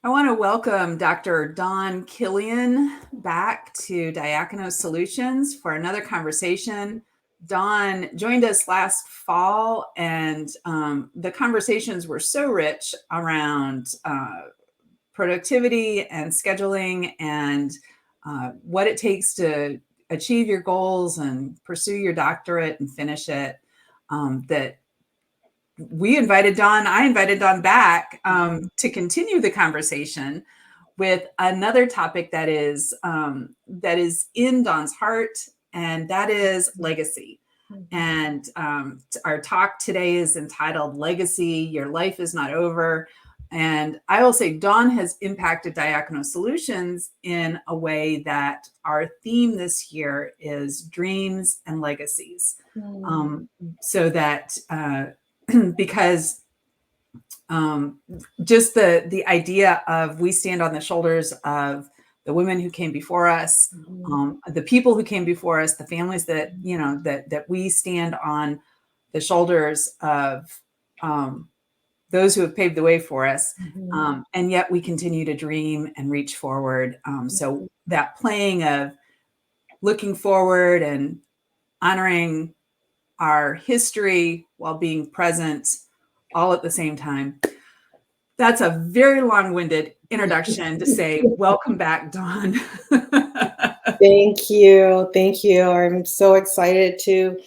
I want to welcome Dr. Dawn Kilian back to Diakonos Solutions for another conversation. Dawn joined us last fall, and the conversations were so rich around productivity and scheduling and what it takes to achieve your goals and pursue your doctorate and finish it. That I invited Dawn back to continue the conversation with another topic that is in Dawn's heart, and that is legacy. And our talk today is entitled "Legacy: Your Life is Not Over." And I will say Dawn has impacted Diakonos Solutions in a way that our theme this year is dreams and legacies. So that because just the idea of we stand on the shoulders of the women who came before us, the people who came before us, the families that that we stand on the shoulders of those who have paved the way for us, and yet we continue to dream and reach forward. So that playing of looking forward and honoring our history while being present all at the same time. That's a very long-winded introduction to say, welcome back, Dawn. Thank you. Thank you. I'm so excited to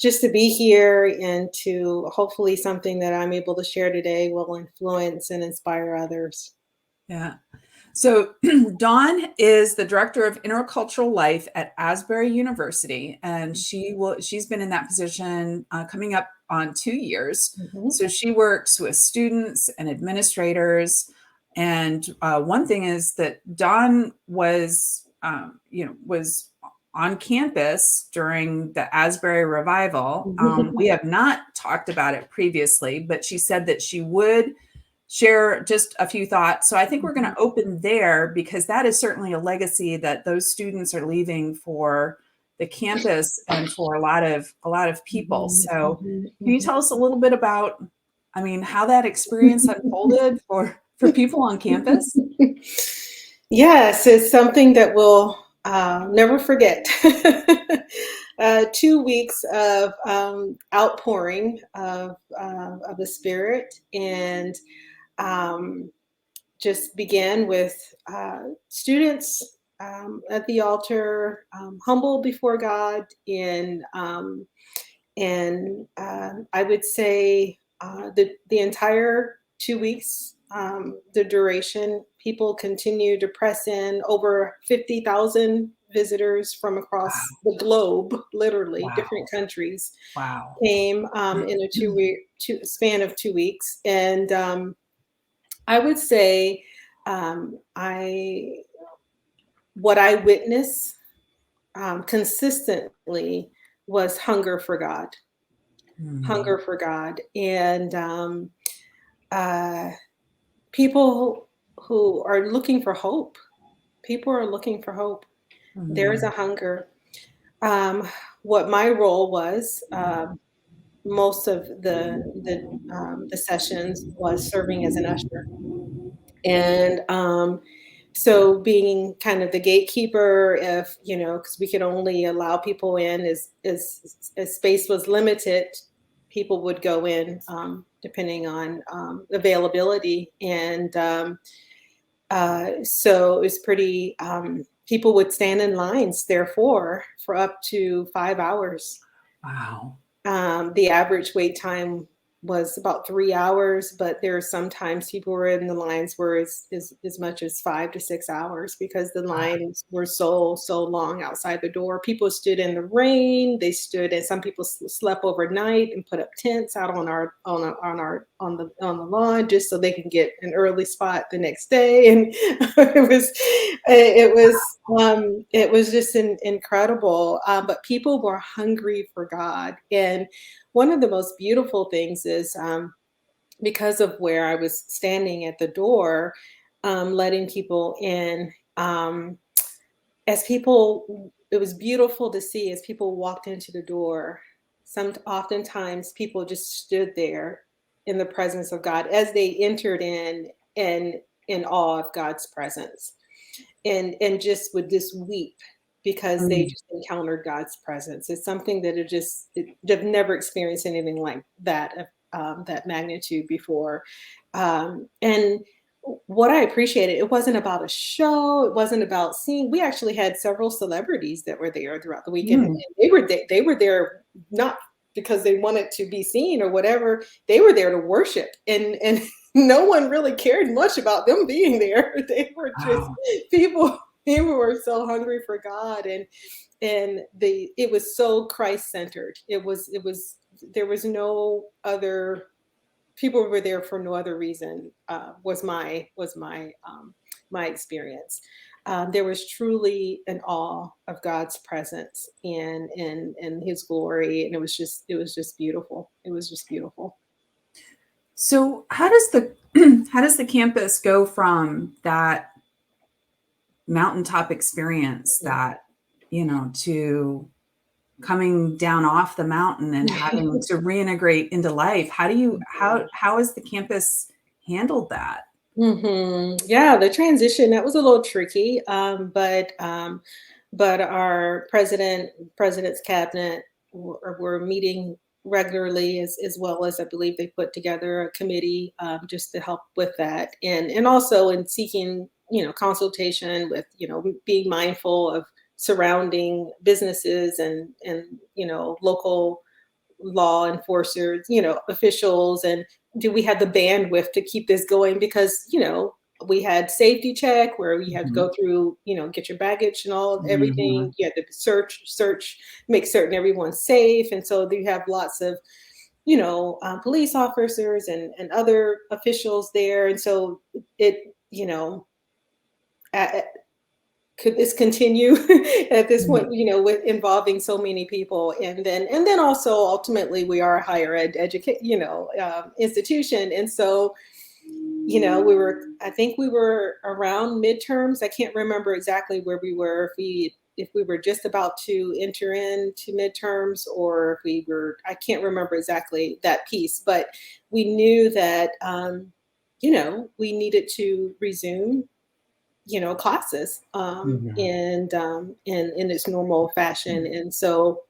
just to be here and to hopefully something that I'm able to share today will influence and inspire others. Yeah. So Dawn is the director of intercultural life at Asbury University, and she's been in that position coming up on 2 years. So she works with students and administrators. And one thing is that Dawn was on campus during the Asbury Revival. We have not talked about it previously, but she said that she would share just a few thoughts. So I think we're going to open there because that is certainly a legacy that those students are leaving for the campus and for a lot of people. So can you tell us a little bit about, how that experience unfolded for people on campus? Yes, it's something that we'll never forget. 2 weeks of outpouring of the Spirit, and just began with students at the altar, humble before God, and I would say the entire 2 weeks, the duration, people continue to press in. Over 50,000 visitors from across the globe, literally different countries, came in a span of 2 weeks. And I would say what I witnessed consistently was hunger for God. Hunger for God. And people who are looking for hope. People are looking for hope. There's a hunger. What my role was, most of the sessions, was serving as an usher. And so being kind of the gatekeeper, if because we could only allow people in as space was limited, people would go in depending on availability. And so it was pretty. People would stand in lines, therefore, for up to 5 hours. Wow. The average wait time was about 3 hours, but there are sometimes people were in the lines where it's as much as 5 to 6 hours because the lines were so long outside the door. People stood in the rain. They stood, and some people slept overnight and put up tents out on the lawn just so they can get an early spot the next day. And it was just incredible. But people were hungry for God. And one of the most beautiful things is because of where I was standing at the door, letting people in, it was beautiful to see as people walked into the door. Oftentimes people just stood there in the presence of God as they entered in, and in awe of God's presence, and just would just weep because they Mm. just encountered God's presence. It's something that they've never experienced anything like that, that magnitude before. And what I appreciated, it wasn't about a show. It wasn't about seeing. We actually had several celebrities that were there throughout the weekend, and Mm. they were there not because they wanted to be seen or whatever. They were there to worship, and no one really cared much about them being there. They were just Wow. people. People were so hungry for God, and it was so Christ centered. It was there was no other, people were there for no other reason, was my experience. There was truly an awe of God's presence and His glory, and it was just beautiful. It was just beautiful. So how does the how does the campus go from that mountaintop experience, that, to coming down off the mountain and having to reintegrate into life? How has the campus handled that? Yeah, the transition, that was a little tricky, but our president's cabinet were meeting regularly, as well as I believe they put together a committee, just to help with that, and also in seeking, consultation with, being mindful of surrounding businesses and local law enforcers, officials, and do we have the bandwidth to keep this going? Because, we had safety check where you had to Mhm. go through, get your baggage and everything. Mhm. You had to search, make certain everyone's safe. And so you have lots of, police officers and other officials there. And so it, a- could this continue at this Mhm. point, with involving so many people, and then also ultimately we are a higher ed educate, institution, and so, I think we were around midterms. I can't remember exactly where we were, if we were just about to enter into midterms, or if we were, I can't remember exactly that piece, but we knew that, we needed to resume, classes, Mhm. and in its normal fashion. And so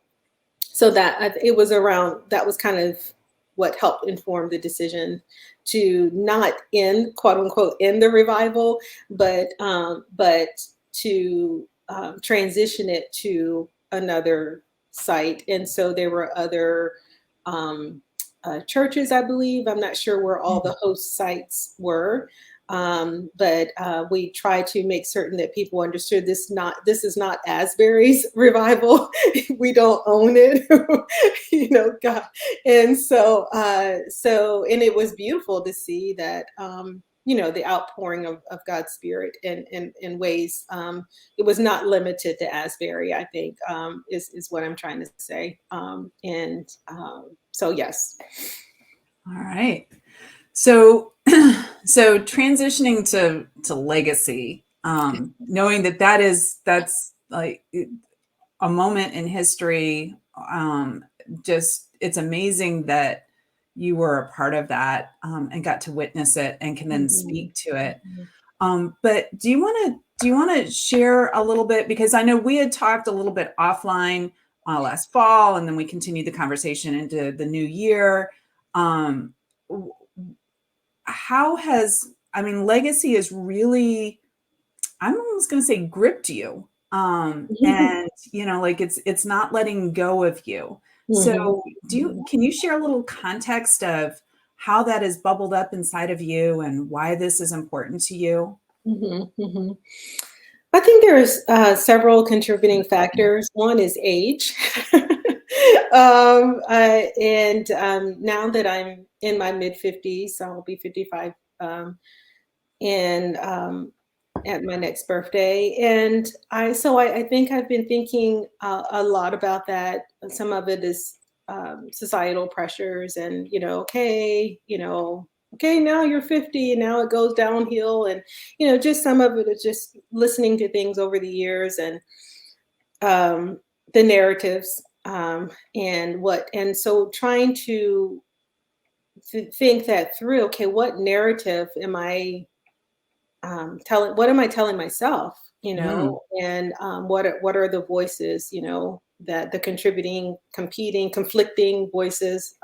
that it was around, that was kind of what helped inform the decision to not end, quote unquote, end the revival, but to, transition it to another site. And so there were other, um, churches, I believe. I'm not sure where all the host sites were, but we tried to make certain that people understood this is not Asbury's revival. We don't own it, God. And and it was beautiful to see that, the outpouring of God's Spirit in ways. It was not limited to Asbury, I think, is what I'm trying to say. So yes. All right. So so transitioning to legacy, knowing that's like a moment in history. Just it's amazing that you were a part of that, and got to witness it and can then Mhm. speak to it. But do you want to share a little bit, because I know we had talked a little bit offline last fall, and then we continued the conversation into the new year. Um, how has, I mean, legacy is really, I'm almost going to say, gripped you. And like it's not letting go of you. So Mhm. can you share a little context of how that has bubbled up inside of you and why this is important to you? Mhm. Mhm. I think there's several contributing factors. One is age. And now that I'm in my mid 50s, so I'll be 55, and at my next birthday. And I think I've been thinking a lot about that. Some of it is societal pressures, and okay, now you're 50, and now it goes downhill, and just some of it is just listening to things over the years, and um, the narratives, and so trying to think that through. Okay, what narrative am I what am I telling myself, Mm. and what are the voices, that the contributing, competing, conflicting voices,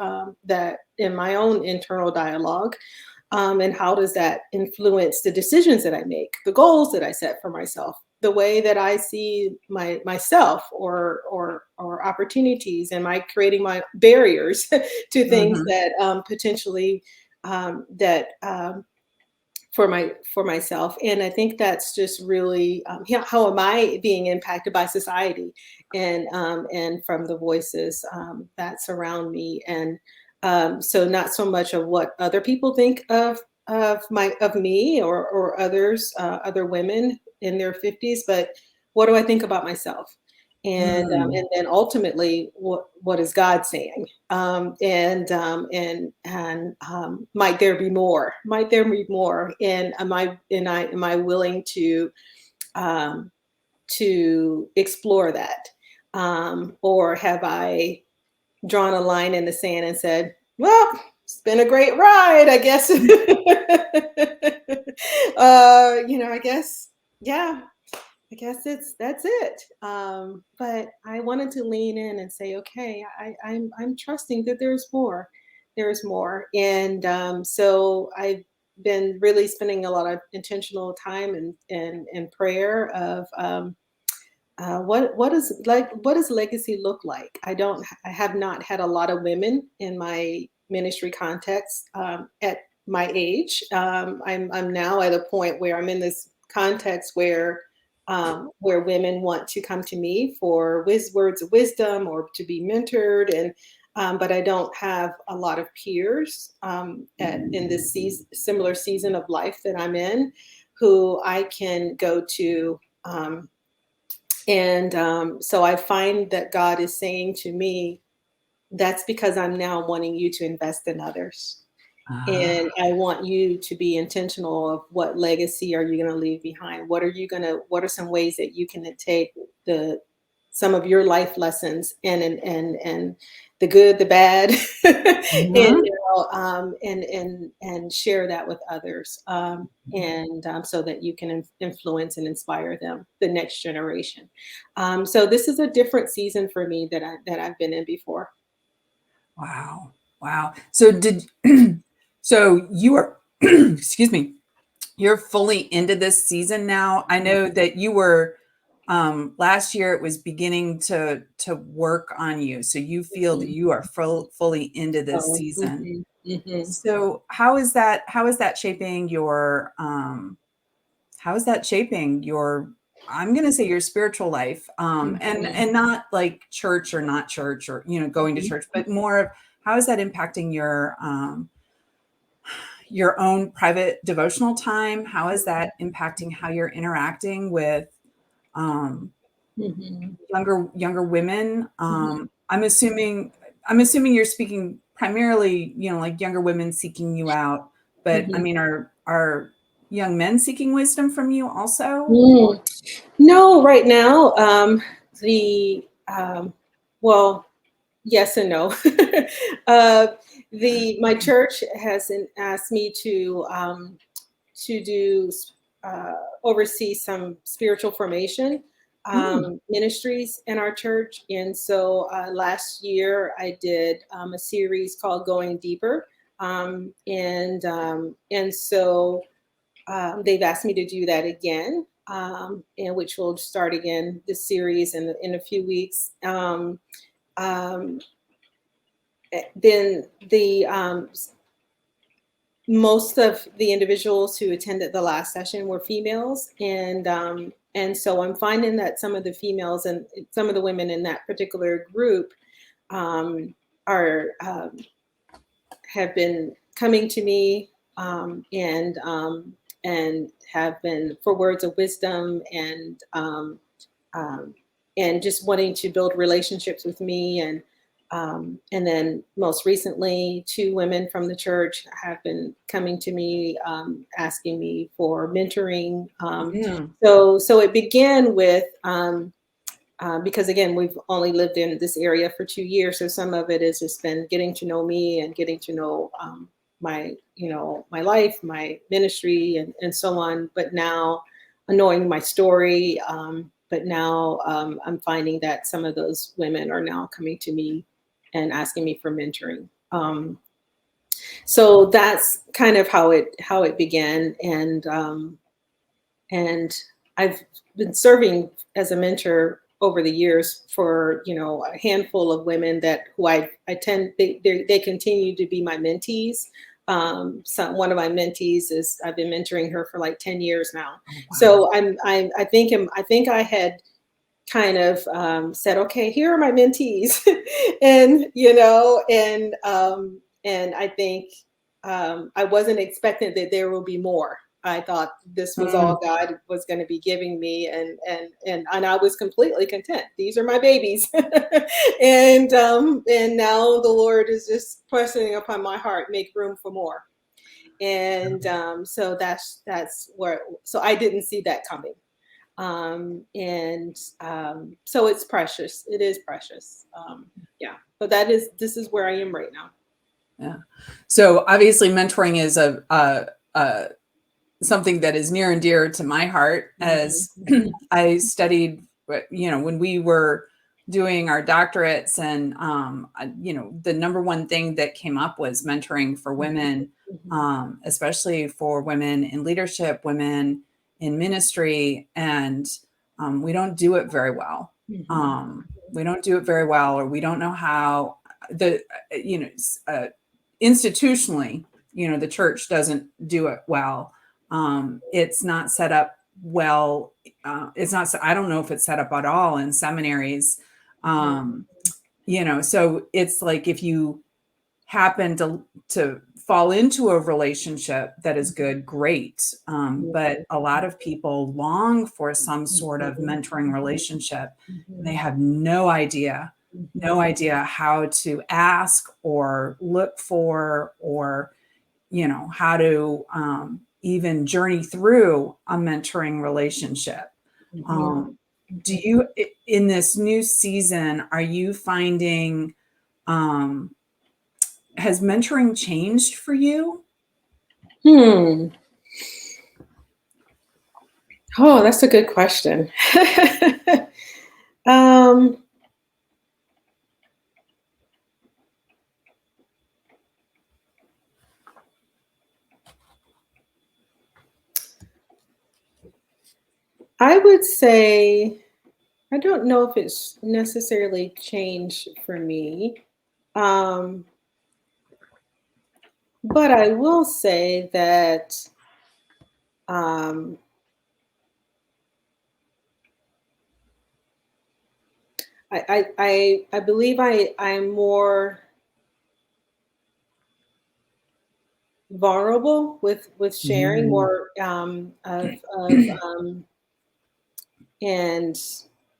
that in my own internal dialogue, and how does that influence the decisions that I make, the goals that I set for myself, the way that I see myself, or opportunities, am I creating my barriers to things Mhm. that, potentially, that for myself. And I think that's just really, how am I being impacted by society, and from the voices, that surround me. And so not so much of what other people think of me, or others, other women in their 50s, but what do I think about myself? Mm. And then ultimately, what is God saying? Might there be more? Might there be more? And am I willing um, to explore that, or have I drawn a line in the sand and said, "Well, it's been a great ride, I guess." I guess, yeah, I guess that's it. But I wanted to lean in and say, okay, I'm trusting that there's more. There's more. And so I've been really spending a lot of intentional time and prayer of, what does legacy look like? I have not had a lot of women in my ministry context, at my age. I'm now at a point where I'm in this context where women want to come to me for words of wisdom, or to be mentored, and but I don't have a lot of peers, in this similar season of life that I'm in, who I can go to. And So I find that God is saying to me, that's because I'm now wanting you to invest in others. Ah. And I want you to be intentional of what legacy are you going to leave behind? What are some ways that you can take some of your life lessons, and the good, the bad, and, Mhm. and share that with others, so that you can influence and inspire them, the next generation. So this is a different season for me that I've been in before. Wow. Wow. So so you are, excuse me, you're fully into this season now. I know that you were, last year it was beginning to work on you. So you feel that Mhm. you are fully into this So, season. mhm. So how is that shaping your, how is that shaping your, I'm going to say your spiritual life, Mhm. and not like church or not church, or going to Mhm. church, but more of how is that impacting your own private devotional time? How is that impacting how you're interacting with, um, Mhm. younger women? Mhm. I'm assuming you're speaking primarily, like younger women seeking you out, but I Mhm. mean, are young men seeking wisdom from you also? Mm. No, right now, the well, yes and no. uh, the My church has asked me to do uh, oversee some spiritual formation, Mm, ministries in our church. And so last year I did a series called Going Deeper. And so they've asked me to do that again, and which will start again this series in a few weeks. Um, then the Most of the individuals who attended the last session were females, and so I'm finding that some of the females and some of the women in that particular group, um, are have been coming to me, and have been for words of wisdom, um, and just wanting to build relationships with me. And then most recently, two women from the church have been coming to me, asking me for mentoring. mm, So it began with, because again, we've only lived in this area for 2 years. So some of it has just been getting to know me and getting to know, my life, my ministry, and so on. But now, knowing my story, but now I'm finding that some of those women are now coming to me and asking me for mentoring. So that's kind of how it began, and I've been serving as a mentor over the years for a handful of women that who I tend they continue to be my mentees. One of my mentees is I've been mentoring her for like 10 years now. Oh, wow. So I think I had kind of said, okay, here are my mentees, and and I think I wasn't expecting that there will be more. I thought this was all God was going to be giving me, and I was completely content. These are my babies, and now the Lord is just pressing upon my heart, make room for more. And so that's where. So I didn't see that coming. So it's precious. It is precious. Yeah, but this is where I am right now. Yeah. So obviously mentoring is a something that is near and dear to my heart, as I studied, when we were doing our doctorates, and the number one thing that came up was mentoring for women, especially for women in leadership, women in ministry, and we don't do it very well. We don't do it very well, or we don't know how institutionally, the church doesn't do it well. It's not set up well. I don't know if it's set up at all in seminaries. So it's like, if you happen to fall into a relationship that is good, great. But a lot of people long for some sort of mentoring relationship. They have no idea how to ask or look for, or how to even journey through a mentoring relationship. Do you, in this new season, are you finding, has mentoring changed for you? Oh, that's a good question. I would say, I don't know if it's necessarily changed for me. But I will say that um, I believe I'm more vulnerable with sharing more of and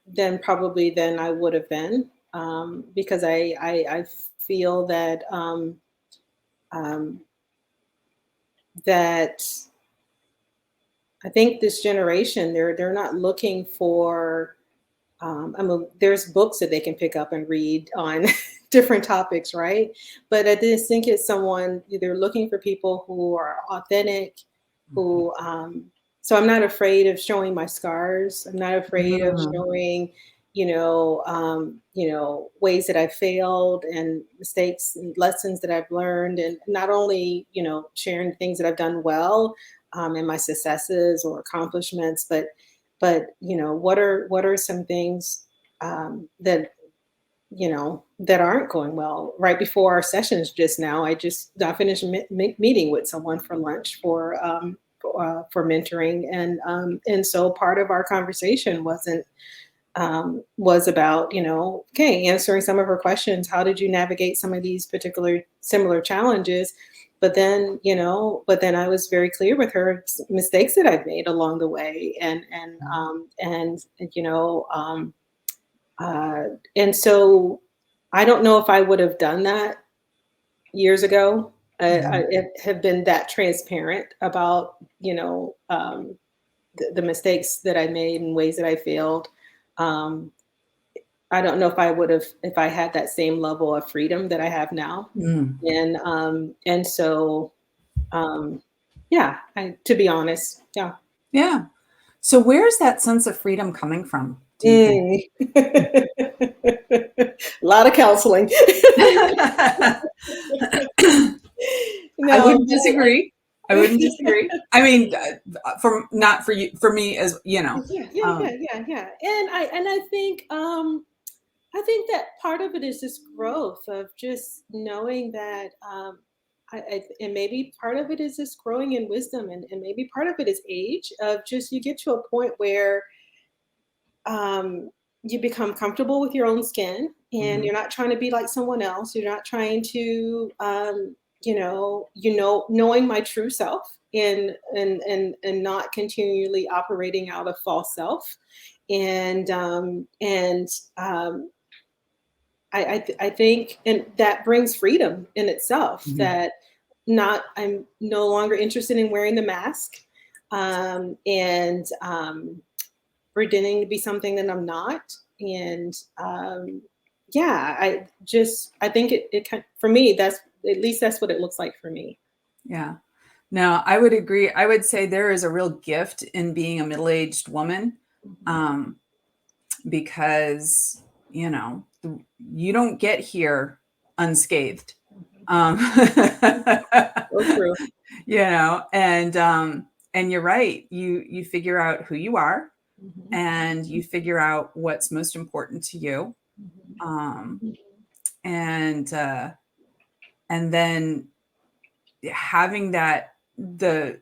then probably than I would have been, because I feel that um, that I think this generation, they're not looking for. There's books that they can pick up and read on different topics, right? But I just think it's someone, they're looking for people who are authentic, who. So I'm not afraid of showing my scars. I'm not afraid of showing, ways that I failed and mistakes and lessons that I've learned, and not only sharing things that I've done well, and my successes or accomplishments, but what are some things that that aren't going well. Right before our sessions just now, I finished meeting with someone for lunch for mentoring, and so part of our conversation was about okay, answering some of her questions. How did you navigate some of these particular similar challenges? But then I was very clear with her mistakes that I've made along the way, and so I don't know if I would have done that years ago. I have been that transparent about the mistakes that I made and ways that I failed. Um, I don't know if I would have if I had that same level of freedom that I have now. Mm. And so yeah, to be honest, yeah. Yeah. So where's that sense of freedom coming from, do you think? Mm. A lot of counseling. I No, wouldn't disagree. I wouldn't disagree. I mean, for not for you, for me as you know. Um, yeah. And I think that part of it is just growth of just knowing that and maybe part of it is just growing in wisdom and maybe part of it is age of just you get to a point where um, you become comfortable with your own skin and mhm, you're not trying to be like someone else. You're not trying to, knowing my true self and not continually operating out of false self. And I think, and that brings freedom in itself mhm, that I'm no longer interested in wearing the mask and pretending to be something that I'm not. And yeah, I think it kind for me, that's at least that's what it looks like for me. yeah. No, I would agree. I would say there is a real gift in being a middle-aged woman, Mhm. um, because you know you don't get here unscathed. Um, So true. you know, and you're right. You figure out who you are, Mhm. and you figure out what's most important to you, Mhm. um, and and then having that the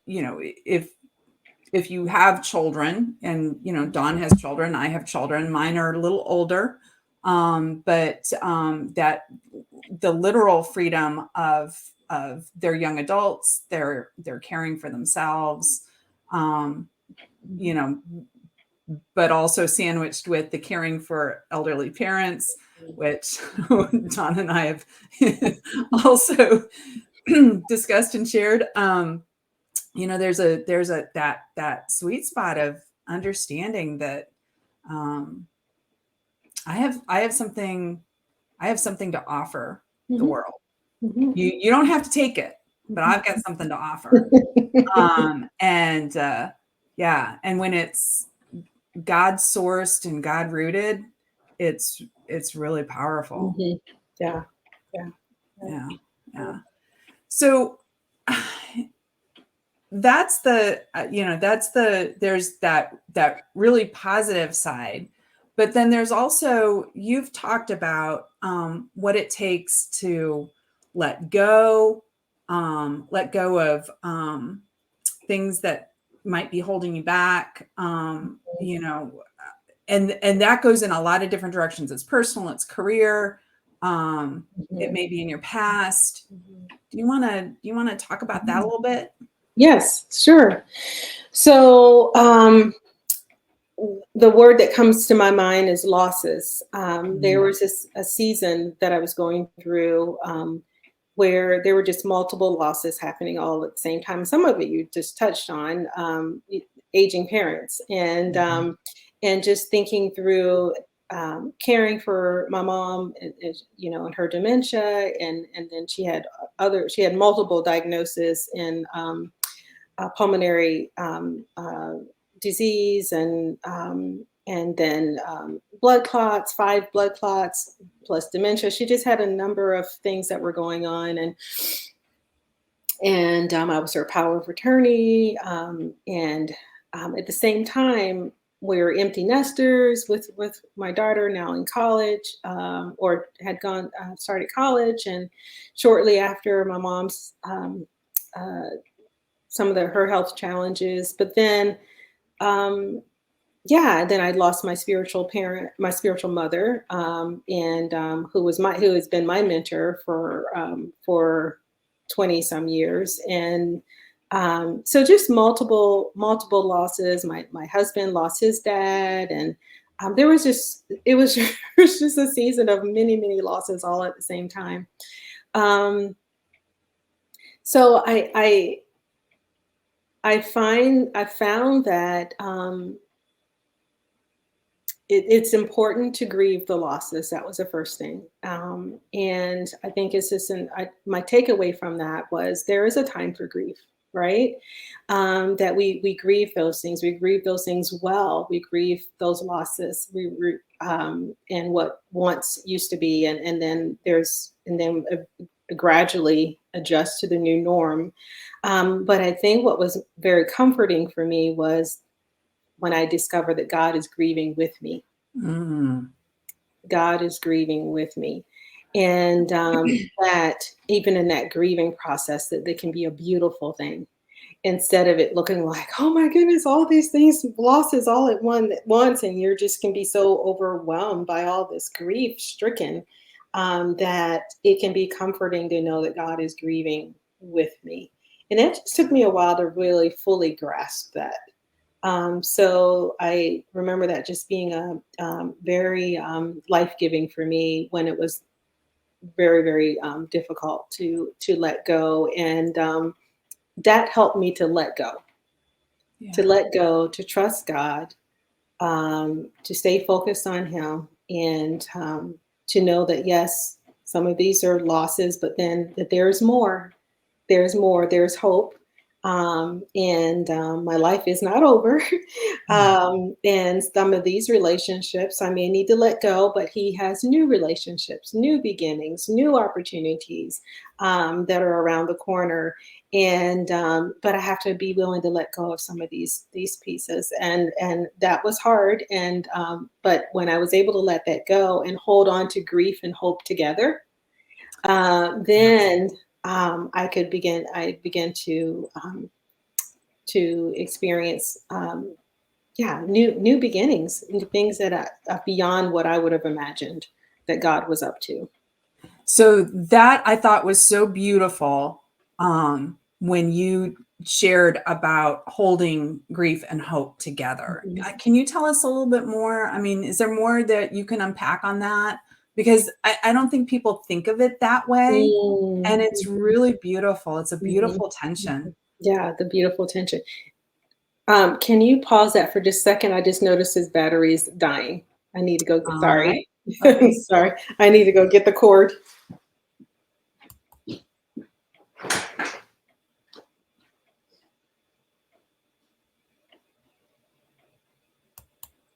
you know if you have children and Dawn has children, I have children, mine are a little older, but that the literal freedom of their young adults, they're caring for themselves, um, you know but also sandwiched with the caring for elderly parents, which Don and I have also discussed and shared. There's a that sweet spot of understanding that um, I have something to offer the Mhm. world. Mhm. You don't have to take it, but Mhm. I've got something to offer. And yeah, and when it's God sourced and God rooted, it's really powerful. Mhm. Yeah. Yeah. Yeah. Yeah, yeah. So there's that really positive side, but then there's also you've talked about what it takes to let go, let go of things that might be holding you back, and that goes in a lot of different directions. It's personal, it's career, it Mhm. may be in your past. Mhm. Do you want to talk about that a little bit? Yes, sure. So, the word that comes to my mind is losses. There Mhm. was a season that I was going through where there were just multiple losses happening all at the same time. Some of it you just touched on, aging parents, Mhm. and just thinking through caring for my mom, and her dementia, and then she had multiple diagnoses in pulmonary disease and then blood clots, 5 blood clots plus dementia. She just had a number of things that were going on, and I was her power of attorney. And at the same time, we were empty nesters with my daughter now in college, or had gone started college, and shortly after my mom's uh, some of her health challenges. But then, um, yeah, then I lost my spiritual parent, my spiritual mother, and who has been my mentor for 20 some years, and so just multiple losses. My husband lost his dad, and there was just it was it was just a season of many losses all at the same time. Um, so I found that it's important to grieve the losses. That was the first thing. And I think it's just my takeaway from that was there is a time for grief, right? That we grieve those things. We grieve those things well. We grieve those losses. And what once used to be, and then gradually adjust to the new norm. But I think what was very comforting for me was when I discovered that God is grieving with me. Mm. God is grieving with me. And that even in that grieving process, that can be a beautiful thing. Instead of it looking like, oh my goodness, all these things, losses all at once, and you're just can be so overwhelmed by all this grief stricken, that it can be comforting to know that God is grieving with me. And it just took me a while to really fully grasp that. So I remember that just being a very life-giving for me when it was very, very difficult to let go, and that helped me to Yeah. let go, to trust God, to stay focused on Him, and to know that yes, some of these are losses, but then that there's more. There's more. There's hope. And my life is not over. And some of these relationships I may need to let go, but He has new relationships, new beginnings, new opportunities that are around the corner. And but I have to be willing to let go of some of these pieces, and that was hard. And but when I was able to let that go and hold on to grief and hope together, then I began to experience, yeah, new beginnings, new things that are beyond what I would have imagined that God was up to. So that I thought was so beautiful, when you shared about holding grief and hope together. Mhm. Can you tell us a little bit more? I mean, is there more that you can unpack on that? Because I don't think people think of it that way, Mm, and it's really beautiful. It's a mhm, beautiful tension. mhm. Yeah, the beautiful tension. Can you pause that for just a second? I just noticed his battery is dying. I need to go. All Sorry, right. Okay. sorry. I need to go get the cord.